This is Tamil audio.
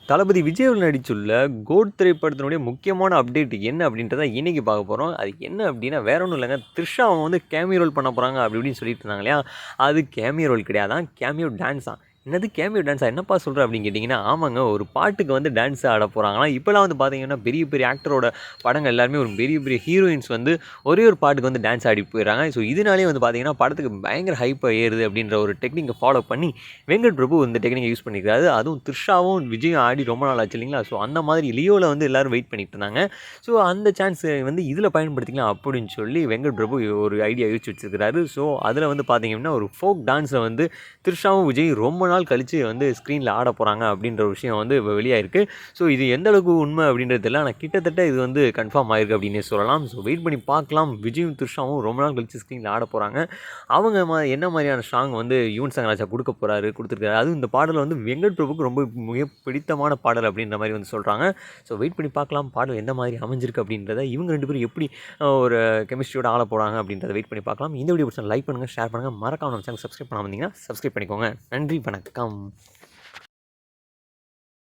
தளபதி விஜய் அவர்கள் நடித்துள்ள கோட் திரைப்படத்தினுடைய முக்கியமான அப்டேட் என்ன அப்படின்றத இன்னைக்கு பார்க்க போகிறோம். அது என்ன அப்படின்னா வேற ஒன்றும் இல்லைங்க. த்ரிஷா அவங்க வந்து கேமியோ ரோல் பண்ண போகிறாங்க அப்படி இப்படின்னு சொல்லிட்டு இருந்தாங்க இல்லையா? அது கேமியோ ரோல் கிடையாதான், கேமியோ டான்ஸ் தான். என்னது கேமியோ டான்ஸா? என்னப்பா சொல்கிற அப்படின்னு கேட்டிங்கன்னா, ஆமாங்க, ஒரு பாட்டுக்கு வந்து டான்ஸ் ஆட போகிறாங்களாம். இப்போலாம் வந்து பார்த்தீங்கன்னா பெரிய பெரிய ஆக்டரோட படங்கள் எல்லாருமே ஒரு பெரிய பெரிய ஹீரோயின்ஸ் வந்து ஒரே ஒரு பாட்டுக்கு வந்து டான்ஸ் ஆடி போயிடுறாங்க. ஸோ இதனாலே வந்து பார்த்தீங்கன்னா படத்துக்கு பயங்கர ஹைப்பாக ஏறுது அப்படின்ற ஒரு டெக்னிக்கை ஃபாலோ பண்ணி வெங்கட் பிரபு இந்த டெக்னிக்கை யூஸ் பண்ணியிருக்காரு. அதுவும் த்ரிஷாவும் விஜயும் ஆடி ரொம்ப நாள் ஆச்சு இல்லைங்களா? ஸோ அந்த மாதிரி லியோவில் வந்து எல்லோரும் வெயிட் பண்ணிட்டு இருந்தாங்க. ஸோ அந்த சான்ஸ் வந்து இதில் பயன்படுத்திக்கலாம் அப்படின்னு சொல்லி வெங்கட் பிரபு ஒரு ஐடியா யோசிச்சு வச்சிருக்கிறாரு. ஸோ அதில் வந்து பார்த்தீங்கன்னா ஒரு ஃபோக் டான்ஸை வந்து த்ரிஷாவும் விஜயும் ரொம்ப நாள் கழித்து வந்து ஸ்க்ரீனில் ஆட போகிறாங்க அப்படின்ற ஒரு விஷயம் வந்து வெளியாயிருக்கு. ஸோ இது எந்த அளவுக்கு உண்மை அப்படின்றது தெரியல. ஆனால் கிட்டத்தட்ட இது வந்து கன்ஃபார்ம் ஆயிருக்கு அப்படின்னே சொல்லலாம். ஸோ வெயிட் பண்ணி பார்க்கலாம். விஜயும் த்ரிஷாவும் ரொம்ப நாள் கழித்து ஸ்க்ரீனில் ஆட போகிறாங்க. அவங்க என்ன மாதிரியான சாங் வந்து யுவன் சங்கர் ராஜா கொடுத்துருக்காரு. அதுவும் இந்த பாடல் வந்து வெங்கட் பிரபுக்கு ரொம்ப மிக பிடித்தமான பாடல் அப்படின்ற மாதிரி வந்து சொல்கிறாங்க. ஸோ வெயிட் பண்ணி பார்க்கலாம் பாடல் எந்த மாதிரி அமைஞ்சிருக்கு அப்படின்றத, இவங்க 2 பேரும் எப்படி ஒரு கெமிஸ்ட்ரியோட ஆள போகிறாங்க அப்படின்றத வெயிட் பண்ணி பார்க்கலாம். இந்த வீடியோ பிடிச்சா லைக் பண்ணுங்கள், ஷேர் பண்ணுங்கள், மறக்காம நம்ம சேனல் சப்ஸ்கிரைப் பண்ணாமல் இருந்தீங்கன்னா சப்ஸ்கிரைப் பண்ணிக்கோங்க. நன்றி, வணக்கம்.